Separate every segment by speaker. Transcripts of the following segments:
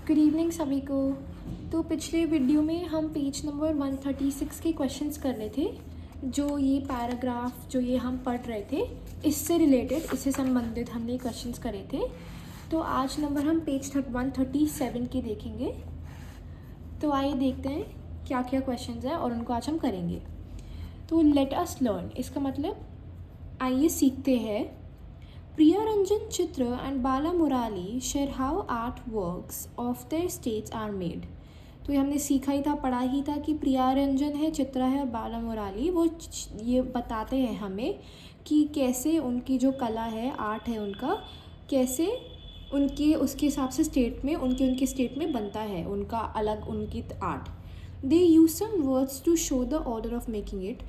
Speaker 1: Good evening सभी को। तो पिछले वीडियो में हम पेज नंबर 136 के क्वेश्चंस कर रहे थे, जो ये पैराग्राफ जो ये हम पढ़ रहे थे इससे रिलेटेड, इससे संबंधित हमने क्वेश्चंस करे थे। तो आज नंबर हम पेज 137 के देखेंगे। तो आइए देखते हैं क्या क्या क्वेश्चंस हैं और उनको आज हम करेंगे। तो लेट अस लर्न, इसका मतलब आइए सीखते हैं। Priyaranjan Chitra and Bala Murali share how art works of their states are made. तो ये हमने सीखा ही था, पढ़ा ही था कि प्रियारंजन है, चित्रा है और बाला मुराली वो ये बताते हैं हमें कि कैसे उनकी जो कला है, आर्ट है उनका, कैसे उनके उसके हिसाब से स्टेट में उनके स्टेट में बनता है उनका अलग उनकी art. They use some words to show the order of making it.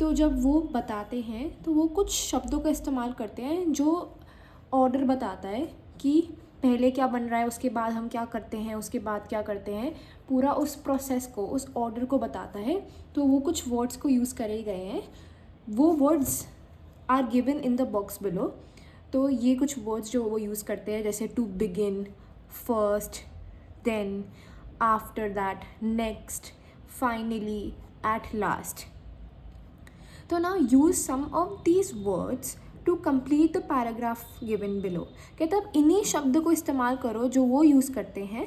Speaker 1: तो जब वो बताते हैं तो वो कुछ शब्दों का इस्तेमाल करते हैं जो ऑर्डर बताता है कि पहले क्या बन रहा है, उसके बाद हम क्या करते हैं, उसके बाद क्या करते हैं, पूरा उस प्रोसेस को, उस ऑर्डर को बताता है। तो वो कुछ वर्ड्स को यूज़ करे गए हैं, वो words are given in the box below. तो ये कुछ वर्ड्स जो वो यूज़ करते हैं, जैसे to begin, first, then, after that, next, finally, at last. तो now use some of these words to complete the paragraph given below. कहते अब इन्हीं शब्द को इस्तेमाल करो जो वो यूज़ करते हैं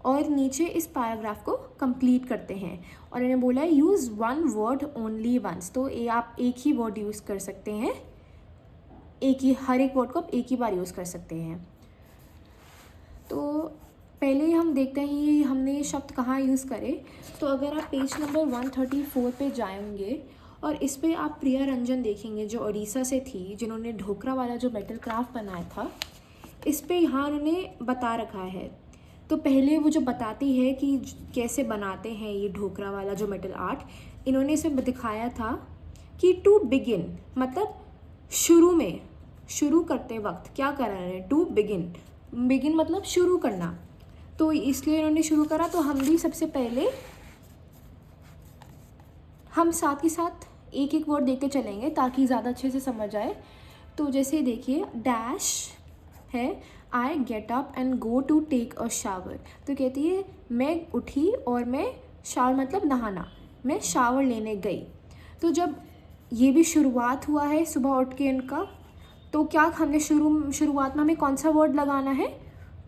Speaker 1: और नीचे इस पैराग्राफ को कंप्लीट करते हैं। और इन्हें बोला है use one word only once. तो ये आप एक ही वर्ड यूज़ कर सकते हैं, हर एक वर्ड को आप एक ही बार यूज़ कर सकते हैं। तो पहले हम देखते हैं ये हमने शब्द कहाँ यूज़ करे। तो अगर आप पेज नंबर 134 पे जाएंगे और इस पे आप प्रियारंजन देखेंगे जो उड़ीसा से थी, जिन्होंने ढोकरा वाला जो मेटल क्राफ्ट बनाया था, इस पे यहाँ उन्होंने बता रखा है। तो पहले वो जो बताती है कि कैसे बनाते हैं ये ढोकरा वाला जो मेटल आर्ट, इन्होंने इसे दिखाया था कि टू बिगिन मतलब शुरू करते वक्त क्या कर रहे हैं, टू बिगिन मतलब शुरू करना। तो इसलिए इन्होंने शुरू करा। तो हम भी सबसे पहले हम साथ ही साथ एक एक वर्ड देखते चलेंगे ताकि ज़्यादा अच्छे से समझ आए। तो जैसे देखिए डैश है, I get up and go to take a shower. तो कहती है मैं उठी और मैं शावर मतलब नहाना, मैं शावर लेने गई। तो जब ये भी शुरुआत हुआ है सुबह उठ के इनका, तो क्या हमने शुरुआत में हमें कौन सा वर्ड लगाना है,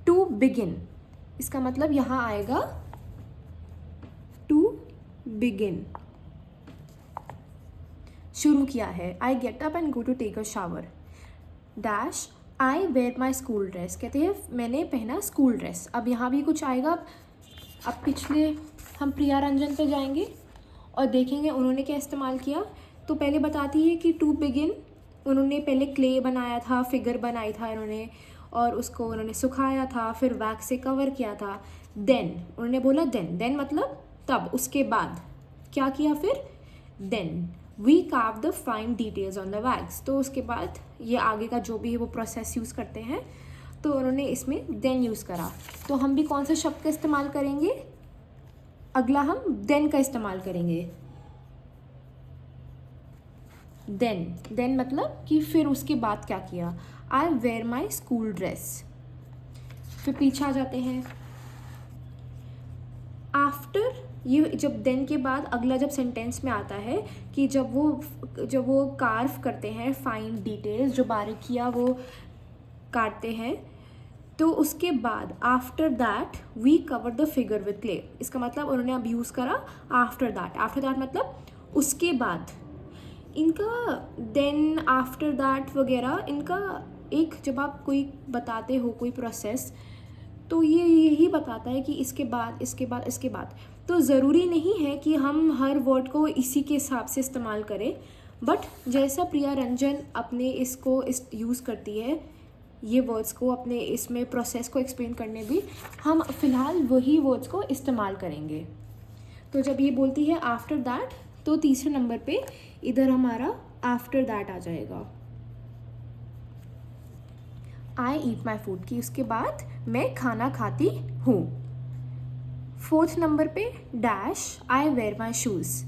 Speaker 1: टू बिगिन। इसका मतलब यहाँ आएगा टू बिगिन, शुरू किया है। I get up and go to take a shower. Dash I wear my school dress, कहते हैं मैंने पहना स्कूल ड्रेस। अब यहाँ भी कुछ आएगा। अब पिछले हम प्रियारंजन पे जाएंगे और देखेंगे उन्होंने क्या इस्तेमाल किया। तो पहले बताती है कि टू बिगिन उन्होंने पहले क्ले बनाया था, फिगर बनाई था इन्होंने, और उसको उन्होंने सुखाया था, फिर वैक्स से कवर किया था। देन उन्होंने बोला देन मतलब तब, उसके बाद क्या किया फिर, then we carve the fine details on the wax. तो उसके बाद ये आगे का जो भी है वो प्रोसेस यूज़ करते हैं, तो उन्होंने इसमें देन यूज़ करा। तो हम भी कौन से शब्द का इस्तेमाल करेंगे, अगला हम देन का इस्तेमाल करेंगे। देन मतलब कि फिर उसके बाद क्या किया, आई वेयर माई स्कूल ड्रेस। फिर पीछे आ जाते हैं आफ्टर। ये जब देन के बाद अगला जब सेंटेंस में आता है कि जब वो कार्व करते हैं फाइन डिटेल्स, जो बारीकियाँ वो काटते हैं, तो उसके बाद after that we cover the figure with clay. इसका मतलब उन्होंने अब यूज़ करा आफ्टर दैट मतलब उसके बाद। इनका देन, आफ्टर दैट वगैरह, इनका एक जब आप कोई बताते हो कोई प्रोसेस, तो ये यही बताता है कि इसके बाद। तो ज़रूरी नहीं है कि हम हर वर्ड को इसी के हिसाब से इस्तेमाल करें, बट जैसा प्रियारंजन अपने इसको यूज़ करती है ये वर्ड्स को अपने इसमें प्रोसेस को एक्सप्लेन करने, भी हम फ़िलहाल वही वर्ड्स को इस्तेमाल करेंगे। तो जब ये बोलती है आफ्टर दैट, तो तीसरे नंबर पे इधर हमारा आफ्टर दैट आ जाएगा, आई ईट माई फूड, कि उसके बाद मैं खाना खाती हूँ। फोर्थ नंबर पे dash I wear my shoes.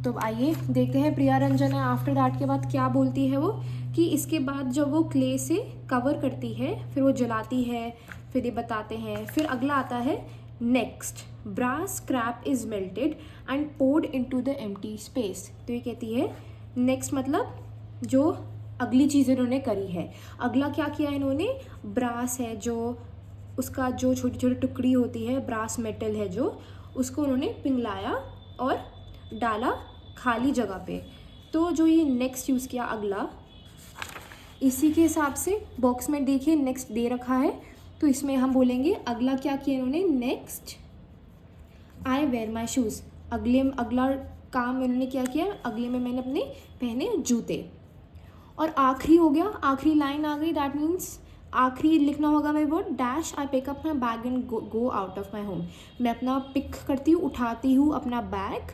Speaker 1: तो आइए देखते हैं प्रियारंजन आफ्टर दैट के बाद क्या बोलती है वो, कि इसके बाद जब वो क्ले से कवर करती है, फिर वो जलाती है, फिर ये बताते हैं। फिर अगला आता है next, brass scrap is melted and poured into the empty space. तो ये कहती है नेक्स्ट मतलब जो अगली चीज़ इन्होंने करी है। अगला क्या किया इन्होंने, ब्रास है जो उसका जो छोटी छोटी टुकड़ी होती है, ब्रास मेटल है जो, उसको उन्होंने पिघलाया और डाला खाली जगह पे। तो जो ये नेक्स्ट यूज़ किया अगला, इसी के हिसाब से बॉक्स में देखिए नेक्स्ट दे रखा है, तो इसमें हम बोलेंगे अगला क्या किया इन्होंने, next I wear my shoes. अगला काम इन्होंने क्या किया, अगले में मैंने अपने पहने जूते। और आखिरी हो गया, आखिरी लाइन आ गई, दैट मीन्स आखिरी लिखना होगा मेरे word, dash I pick up my bag and go out of my home. मैं अपना पिक करती हूँ, उठाती हूँ अपना बैग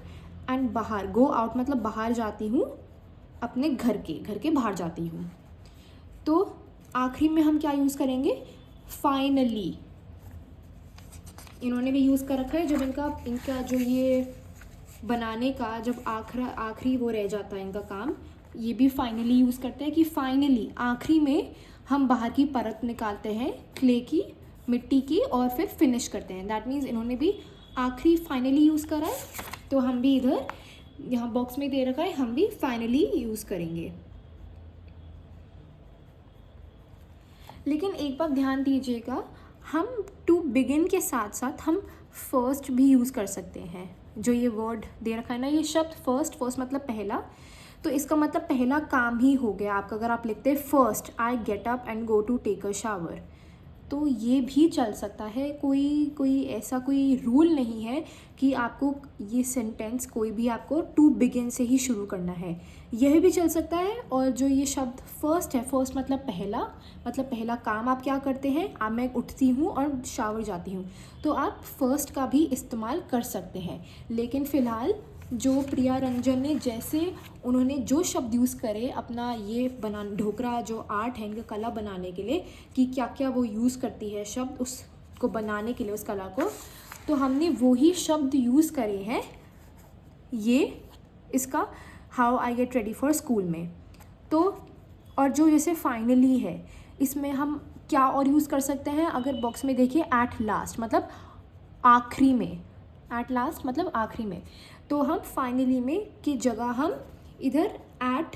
Speaker 1: एंड बाहर, गो आउट मतलब बाहर जाती हूँ, अपने घर के बाहर जाती हूँ। तो आखिरी में हम क्या यूज़ करेंगे, फाइनली। इन्होंने भी यूज़ कर रखा है जब इनका जो ये बनाने का जब आखिरी वो रह जाता है इनका काम, ये भी फाइनली यूज़ करते हैं कि फाइनली आखिरी में हम बाहर की परत निकालते हैं क्ले की, मिट्टी की, और फिर फिनिश करते हैं। दैट मीन्स इन्होंने भी आखिरी फाइनली यूज़ करा है, तो हम भी इधर यहाँ बॉक्स में दे रखा है, हम भी फाइनली यूज़ करेंगे। लेकिन एक बात ध्यान दीजिएगा, हम टू बिगिन के साथ साथ हम फर्स्ट भी यूज़ कर सकते हैं। जो ये वर्ड दे रखा है ना, ये शब्द फर्स्ट मतलब पहला, तो इसका मतलब पहला काम ही हो गया आपका। अगर आप लिखते हैं first I get up and go to take a shower, तो ये भी चल सकता है। कोई ऐसा कोई रूल नहीं है कि आपको ये सेंटेंस कोई भी आपको टू बिगिन से ही शुरू करना है, यह भी चल सकता है। और जो ये शब्द फर्स्ट है, फर्स्ट मतलब पहला काम आप क्या करते हैं, मैं उठती हूँ और शावर जाती हूँ, तो आप फर्स्ट का भी इस्तेमाल कर सकते हैं। लेकिन फ़िलहाल जो प्रिया रंजन ने जैसे उन्होंने जो शब्द यूज़ करे अपना ये ढोकरा जो आर्ट है इनका कला बनाने के लिए, कि क्या क्या वो यूज़ करती है शब्द उसको बनाने के लिए उस कला को, तो हमने वही शब्द यूज़ करे हैं ये इसका how I get ready for school में। तो और जो जैसे फाइनली है, इसमें हम क्या और यूज़ कर सकते हैं, अगर बॉक्स में देखिए एट लास्ट मतलब आखिरी में, एट लास्ट मतलब आखिरी में, तो हम फाइनली में की जगह हम इधर एट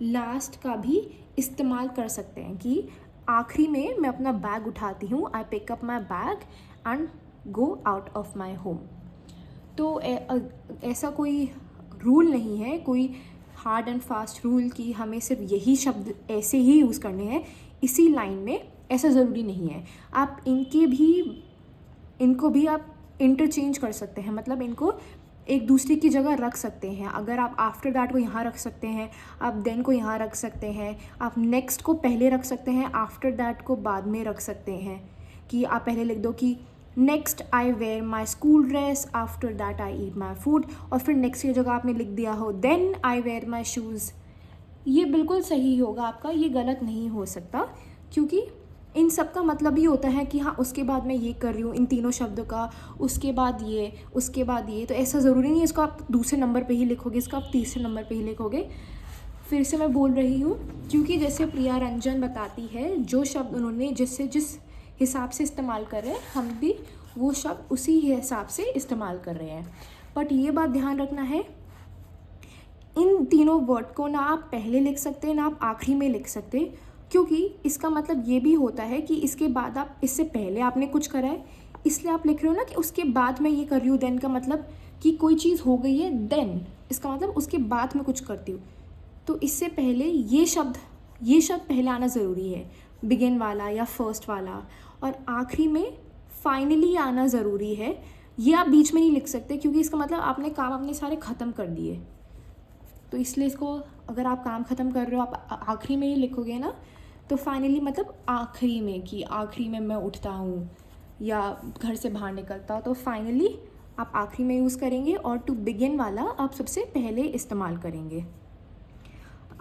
Speaker 1: लास्ट का भी इस्तेमाल कर सकते हैं कि आखिरी में मैं अपना बैग उठाती हूँ, I pick up my bag and go out of my home. तो ऐसा कोई रूल नहीं है, कोई हार्ड एंड फास्ट रूल कि हमें सिर्फ यही शब्द ऐसे ही यूज़ करने हैं इसी लाइन में, ऐसा ज़रूरी नहीं है। आप इनको भी आप इंटरचेंज कर सकते हैं, मतलब इनको एक दूसरे की जगह रख सकते हैं। अगर आप आफ्टर दैट को यहाँ रख सकते हैं, आप देन को यहाँ रख सकते हैं, आप नेक्स्ट को पहले रख सकते हैं, आफ्टर दैट को बाद में रख सकते हैं। कि आप पहले लिख दो कि next I wear my school dress, after that I eat my food, और फिर नेक्स्ट की जगह आपने लिख दिया हो then I wear my shoes. ये बिल्कुल सही होगा आपका, ये गलत नहीं हो सकता, क्योंकि इन सब का मतलब ही होता है कि हाँ उसके बाद मैं ये कर रही हूँ, इन तीनों शब्दों का, उसके बाद ये, तो ऐसा ज़रूरी नहीं है इसको आप दूसरे नंबर पे ही लिखोगे, इसका आप तीसरे नंबर पे ही लिखोगे। फिर से मैं बोल रही हूँ, क्योंकि जैसे प्रिया रंजन बताती है जो शब्द उन्होंने जिस हिसाब से इस्तेमाल कर रहे हैं, हम भी वो शब्द उसी हिसाब से इस्तेमाल कर रहे हैं। बट ये बात ध्यान रखना है, इन तीनों वर्ड को ना आप पहले लिख सकते हैं ना आप आखिरी में लिख सकते, क्योंकि इसका मतलब ये भी होता है कि इसके बाद आप, इससे पहले आपने कुछ करा है इसलिए आप लिख रहे हो ना कि उसके बाद मैं ये कर रही हूँ, देन का मतलब कि कोई चीज़ हो गई है देन, इसका मतलब उसके बाद मैं कुछ करती हूँ। तो इससे पहले ये शब्द पहले आना ज़रूरी है, बिगिन वाला या फर्स्ट वाला, और आखिरी में फाइनली आना ज़रूरी है। ये आप बीच में नहीं लिख सकते, क्योंकि इसका मतलब आपने काम अपने सारे ख़त्म कर दिए। तो इसलिए इसको अगर आप काम ख़त्म कर रहे हो आप आखिरी में ही लिखोगे ना, तो फाइनली मतलब आखिरी में, कि आखिरी में मैं उठता हूँ या घर से बाहर निकलता हूँ, तो फाइनली आप आखिरी में यूज़ करेंगे, और टू बिगिन वाला आप सबसे पहले इस्तेमाल करेंगे।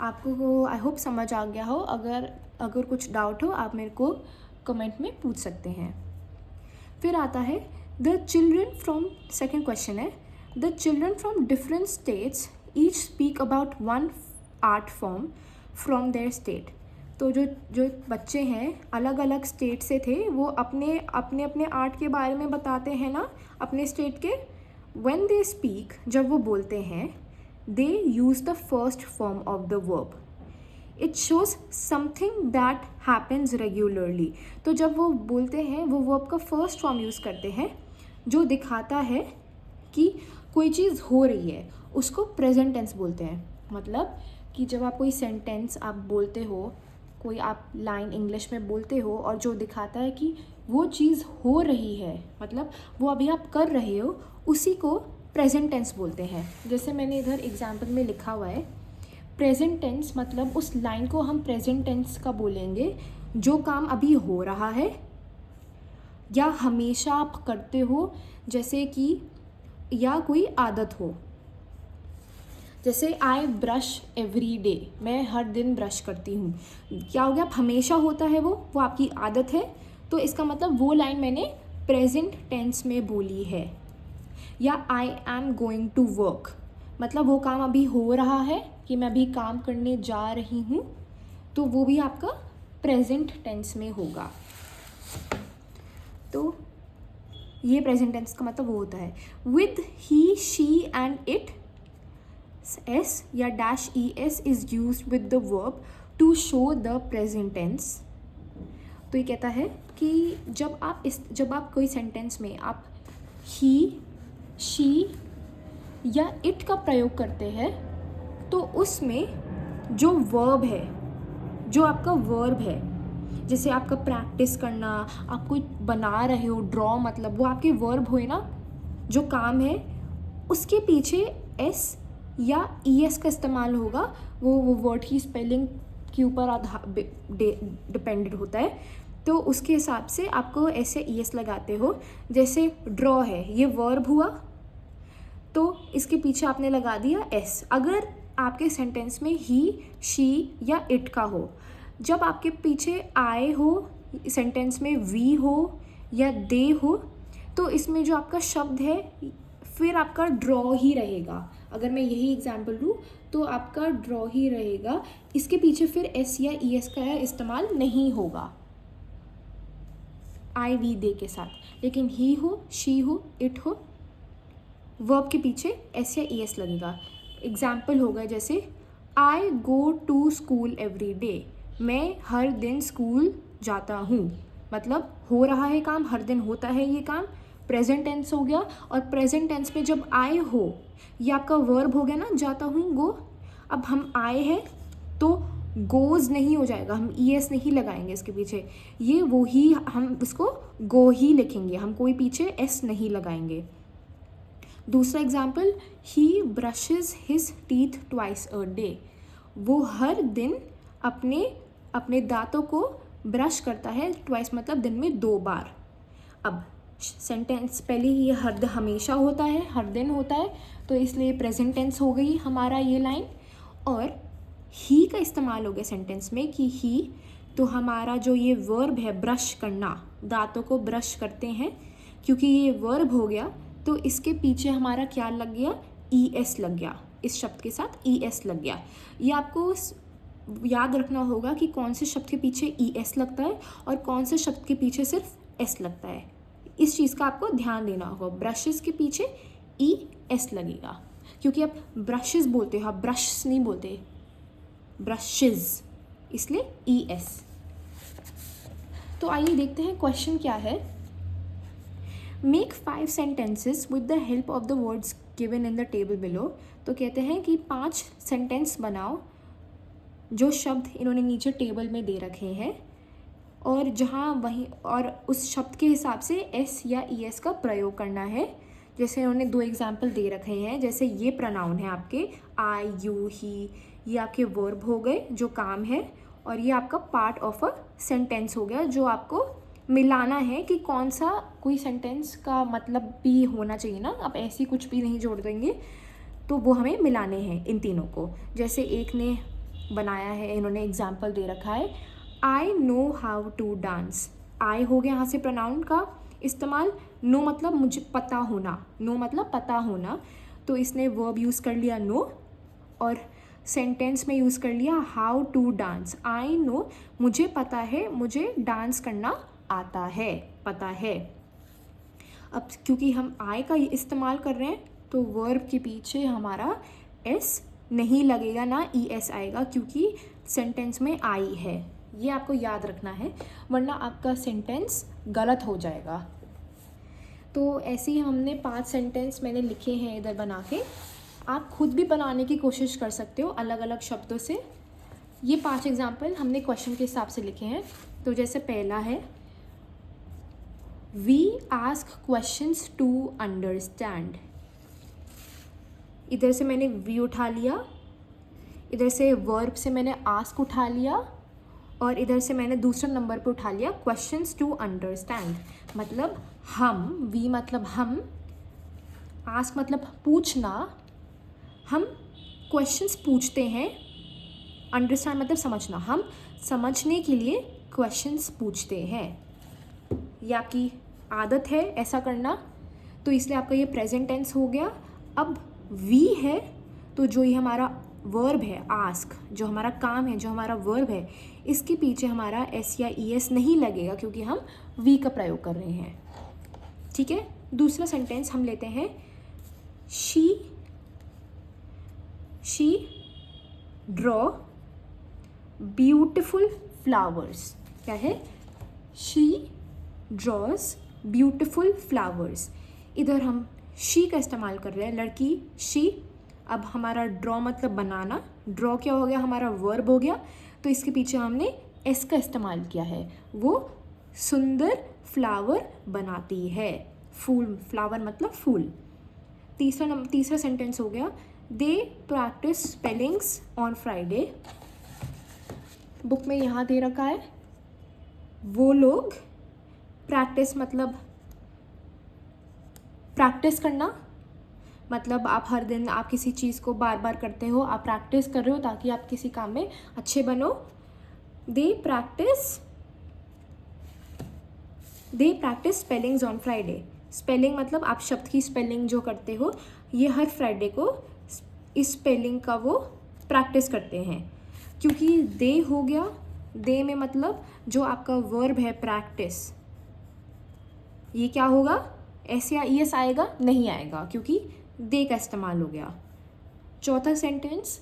Speaker 1: आपको आई होप समझ आ गया हो। अगर कुछ डाउट हो आप मेरे को कमेंट में पूछ सकते हैं। फिर आता है the children from, second question है, the children from different states each speak about one art form from their state. तो जो जो बच्चे हैं अलग अलग स्टेट से थे, वो अपने अपने अपने आर्ट के बारे में बताते हैं ना अपने स्टेट के। व्हेन दे स्पीक, जब वो बोलते हैं, they use the first form of the verb. It shows something that happens regularly. तो जब वो बोलते हैं वो वर्ब का फर्स्ट फॉर्म यूज़ करते हैं जो दिखाता है कि कोई चीज़ हो रही है, उसको प्रेजेंट टेंस बोलते हैं। मतलब कि जब आप कोई सेंटेंस आप बोलते हो, कोई आप लाइन इंग्लिश में बोलते हो और जो दिखाता है कि वो चीज़ हो रही है, मतलब वो अभी आप कर रहे हो, उसी को प्रेजेंट टेंस बोलते हैं। जैसे मैंने इधर एग्जाम्पल में लिखा हुआ है, प्रेजेंट टेंस मतलब उस लाइन को हम प्रेजेंट टेंस का बोलेंगे जो काम अभी हो रहा है या हमेशा आप करते हो, जैसे कि या कोई आदत हो। जैसे आई ब्रश एवरी डे, मैं हर दिन ब्रश करती हूँ। क्या हो गया, आप हमेशा होता है वो आपकी आदत है, तो इसका मतलब वो लाइन मैंने प्रेजेंट टेंस में बोली है। या I am going to work, मतलब वो काम अभी हो रहा है कि मैं अभी काम करने जा रही हूँ, तो वो भी आपका प्रेजेंट टेंस में होगा। तो ये प्रेजेंट टेंस का मतलब वो होता है। With he, she and it, s या dash e s is used with the verb to show the present tense. तो ये कहता है कि जब आप कोई सेंटेंस में आप ही, शी या इट का प्रयोग करते हैं, तो उसमें जो वर्ब है, जो आपका वर्ब है, जैसे आपका प्रैक्टिस करना, आप कोई बना रहे हो, ड्रॉ, मतलब वो आपके वर्ब हुए ना, जो काम है, उसके पीछे एस या ई एस का इस्तेमाल होगा। वो वर्ड की स्पेलिंग के ऊपर डिपेंडेड होता है, तो उसके हिसाब से आपको ऐसे ई एस लगाते हो। जैसे ड्रॉ है, ये वर्ब हुआ, तो इसके पीछे आपने लगा दिया एस। अगर आपके सेंटेंस में ही, शी या इट का हो, जब आपके पीछे आई हो, सेंटेंस में वी हो या दे हो, तो इसमें जो आपका शब्द है फिर आपका ड्रॉ ही रहेगा। अगर मैं यही एग्जांपल लूँ तो आपका ड्रॉ ही रहेगा, इसके पीछे फिर एस या ई एस का इस्तेमाल नहीं होगा आई वी दे के साथ। लेकिन ही हो, शी हो, इट हो, वर्ब के पीछे एस या ई एस लगेगा। एग्जाम्पल होगा जैसे I go to school every day, मैं हर दिन स्कूल जाता हूँ, मतलब हो रहा है काम, हर दिन होता है ये काम, प्रेजेंट टेंस हो गया। और प्रेजेंट टेंस में जब आए हो, ये आपका वर्ब हो गया ना, जाता हूँ, गो। अब हम आए हैं तो गोज नहीं हो जाएगा, हम ई एस नहीं लगाएंगे इसके पीछे, ये वो ही, हम उसको गो ही लिखेंगे, हम कोई पीछे एस नहीं लगाएंगे। दूसरा example, he brushes his teeth twice a day, वो हर दिन अपने दांतों को ब्रश करता है, ट्वाइस मतलब दिन में 2 बार। अब सेंटेंस पहले ये हमेशा होता है, हर दिन होता है, तो इसलिए प्रेजेंट टेंस हो गई हमारा ये लाइन। और ही का इस्तेमाल हो गया सेंटेंस में कि ही, तो हमारा जो ये वर्ब है ब्रश करना, दांतों को ब्रश करते हैं, क्योंकि ये वर्ब हो गया तो इसके पीछे हमारा क्या लग गया, ई एस लग गया, इस शब्द के साथ ई एस लग गया। ये आपको याद रखना होगा कि कौन से शब्द के पीछे ई एस लगता है और कौन से शब्द के पीछे सिर्फ एस लगता है, इस चीज़ का आपको ध्यान देना होगा। ब्रशेस के पीछे ई एस लगेगा, क्योंकि आप ब्रशेस बोलते हो, आप ब्रश नहीं बोलते, ब्रशेस, इसलिए ई एस। तो आइए देखते हैं क्वेश्चन क्या है। Make 5 sentences with the help of the words given in the table below. तो कहते हैं कि 5 सेंटेंस बनाओ जो शब्द इन्होंने नीचे टेबल में दे रखे हैं, और जहाँ वहीं और उस शब्द के हिसाब से एस या ई एस का प्रयोग करना है। जैसे उन्होंने 2 एग्जाम्पल दे रखे हैं, जैसे ये प्रोनाउन है आपके आई, यू, ही, ये आपके वर्ब हो गए जो काम है, और ये आपका पार्ट ऑफ अ सेंटेंस हो गया जो आपको मिलाना है कि कौन सा, कोई सेंटेंस का मतलब भी होना चाहिए ना, आप ऐसे कुछ भी नहीं जोड़ देंगे, तो वो हमें मिलाने हैं इन तीनों को। जैसे एक ने बनाया है, इन्होंने एग्जाम्पल दे रखा है, I know how to dance. I हो गया यहाँ से प्रोनाउन का इस्तेमाल, नो मतलब मुझे पता होना, नो मतलब पता होना, तो इसने वर्ब यूज़ कर लिया नो, और सेंटेंस में यूज़ कर लिया how to dance. I know, मुझे पता है, मुझे डांस करना आता है, पता है। अब क्योंकि हम आई का इस्तेमाल कर रहे हैं तो वर्ब के पीछे हमारा एस नहीं लगेगा, ना ई एस आएगा, क्योंकि सेंटेंस में आई है। ये आपको याद रखना है, वरना आपका सेंटेंस गलत हो जाएगा। तो ऐसे ही हमने 5 सेंटेंस मैंने लिखे हैं इधर बना के। आप खुद भी बनाने की कोशिश कर सकते हो अलग अलग शब्दों से। ये 5 एग्जाम्पल हमने क्वेश्चन के हिसाब से लिखे हैं। तो जैसे पहला है, we ask questions to understand. इधर से मैंने वी उठा लिया, इधर से वर्ब से मैंने आस्क उठा लिया, और इधर से मैंने दूसरे नंबर पे उठा लिया क्वेश्चंस टू अंडरस्टैंड। मतलब हम, वी मतलब हम, आस्क मतलब पूछना, हम क्वेश्चंस पूछते हैं, अंडरस्टैंड मतलब समझना, हम समझने के लिए क्वेश्चंस पूछते हैं। ये आपकी आदत है ऐसा करना, तो इसलिए आपका ये प्रेजेंट टेंस हो गया। अब वी है तो जो ये हमारा वर्ब है आस्क, जो हमारा काम है, जो हमारा वर्ब है, इसके पीछे हमारा एस या ई एस नहीं लगेगा क्योंकि हम वी का प्रयोग कर रहे हैं। ठीक है, दूसरा सेंटेंस हम लेते हैं, शी ड्रॉ ब्यूटिफुल फ्लावर्स। क्या है? She draws beautiful flowers. इधर हम शी का इस्तेमाल कर रहे हैं, लड़की शी। अब हमारा ड्रॉ मतलब बनाना, ड्रॉ क्या हो गया? हमारा वर्ब हो गया, तो इसके पीछे हमने एस का इस्तेमाल किया है। वो सुंदर फ्लावर बनाती है, फूल, फ्लावर मतलब फूल। तीसरा सेंटेंस हो गया, they practice spellings on Friday. Book में यहाँ दे रखा है, वो लोग, प्रैक्टिस मतलब प्रैक्टिस करना, मतलब आप हर दिन आप किसी चीज़ को बार बार करते हो, आप प्रैक्टिस कर रहे हो ताकि आप किसी काम में अच्छे बनो। They practice spellings on Friday. Spelling मतलब आप शब्द की स्पेलिंग जो करते हो, ये हर फ्राइडे को इस स्पेलिंग का वो प्रैक्टिस करते हैं। क्योंकि दे हो गया, दे में मतलब जो आपका वर्ब है प्रैक्टिस, ये क्या होगा? एस या ई एस आएगा? नहीं आएगा, क्योंकि दे का इस्तेमाल हो गया। चौथा sentence,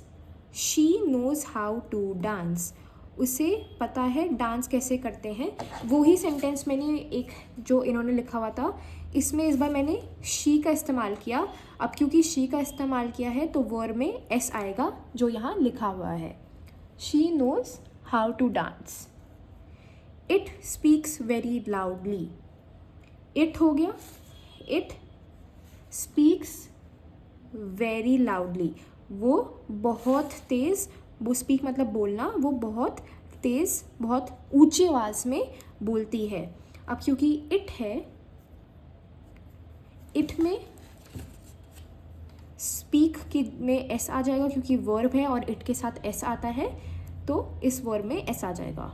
Speaker 1: she knows how to dance. उसे पता है डांस कैसे करते हैं। वो ही सेंटेंस मैंने एक जो इन्होंने लिखा हुआ था, इसमें इस बार मैंने शी का इस्तेमाल किया। अब क्योंकि शी का इस्तेमाल किया है तो वर्ब में एस आएगा, जो यहाँ लिखा हुआ है। She knows how to dance. It speaks very loudly. It हो गया, इट स्पीक्स वेरी लाउडली। वो बहुत तेज़, वो स्पीक मतलब बोलना, वो बहुत तेज़, बहुत ऊंची आवाज़ में बोलती है। अब क्योंकि इट है, इट में स्पीक की में एस आ जाएगा क्योंकि वर्ब है और इट के साथ एस आता है, तो इस वर्ब में एस आ जाएगा।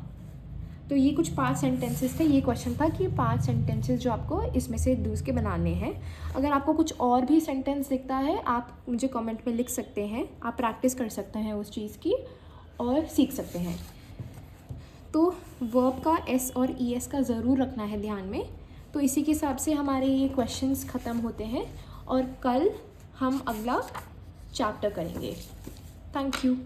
Speaker 1: तो ये कुछ 5 सेंटेंसेस थे। ये क्वेश्चन था कि 5 सेंटेंसेस जो आपको इसमें से दूसरे के बनाने हैं। अगर आपको कुछ और भी सेंटेंस दिखता है, आप मुझे कमेंट में लिख सकते हैं, आप प्रैक्टिस कर सकते हैं उस चीज़ की और सीख सकते हैं। तो वर्ब का एस और ई एस का ज़रूर रखना है ध्यान में। तो इसी के हिसाब से हमारे ये क्वेश्चंस ख़त्म होते हैं और कल हम अगला चैप्टर करेंगे। Thank you.